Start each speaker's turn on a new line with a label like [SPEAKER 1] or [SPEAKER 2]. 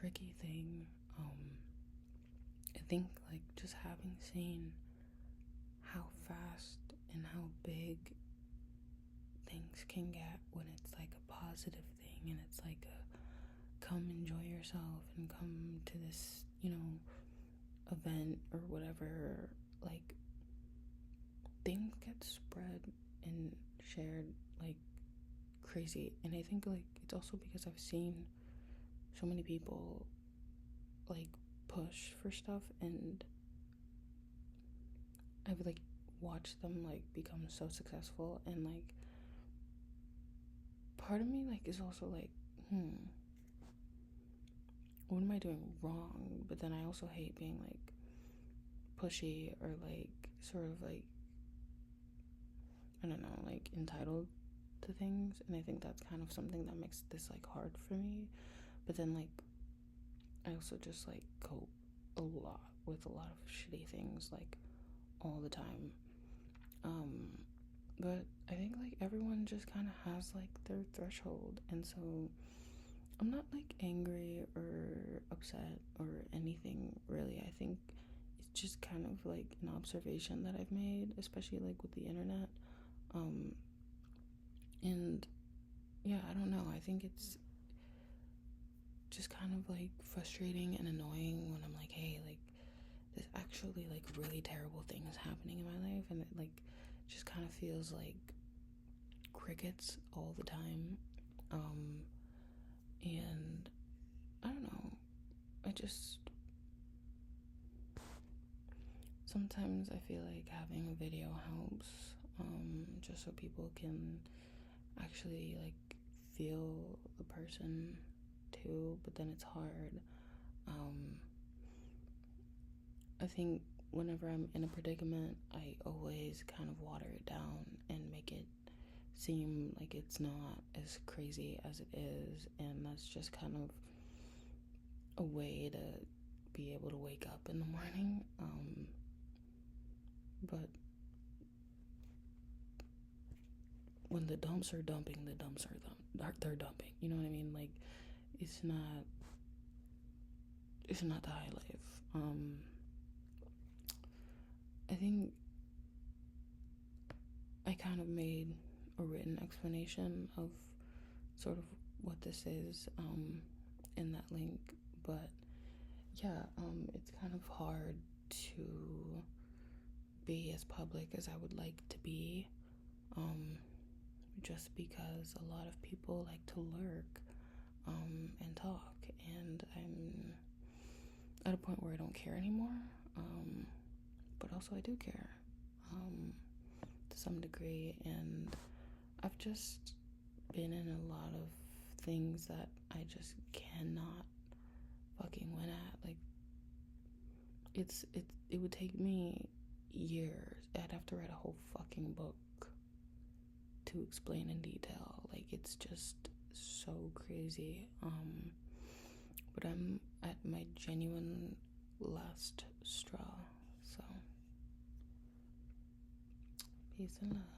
[SPEAKER 1] tricky thing. I think like just having seen how fast and how big things can get when it's like a positive thing and it's like a come enjoy yourself and come to this, event or whatever, like things get spread and shared like crazy. And I think like it's also because I've seen so many people like push for stuff, and I've like watched them like become so successful, and like part of me like is also like, what am I doing wrong? But then I also hate being like pushy or like sort of like, I don't know, like entitled to things. And I think that's kind of something that makes this like hard for me. But then like I also just like cope a lot with a lot of shitty things like all the time. But I think like everyone just kind of has like their threshold, and so I'm not like angry or upset or anything really. I think it's just kind of like an observation that I've made, especially like with the internet. And yeah, I don't know. I think it's just kind of like frustrating and annoying when I'm like, hey, like there's actually like really terrible things happening in my life, and it like just kind of feels like crickets all the time. And I don't know, I just sometimes I feel like having a video helps, just so people can actually like feel the person too, but then it's hard. I think whenever I'm in a predicament, I always kind of water it down and make it seem like it's not as crazy as it is, and that's just kind of a way to be able to wake up in the morning. But when the dumps are dumping, the dumps they're dumping. You know what I mean? Like it's not the high life. I think I kind of made a written explanation of sort of what this is in that link, but yeah, it's kind of hard to be as public as I would like to be, just because a lot of people like to lurk and talk, and I'm at a point where I don't care anymore, but also I do care to some degree, and I've just been in a lot of things that I just cannot fucking win at. Like it would take me years. I'd have to write a whole fucking book to explain in detail. Like it's just so crazy. But I'm at my genuine last straw. So peace and love.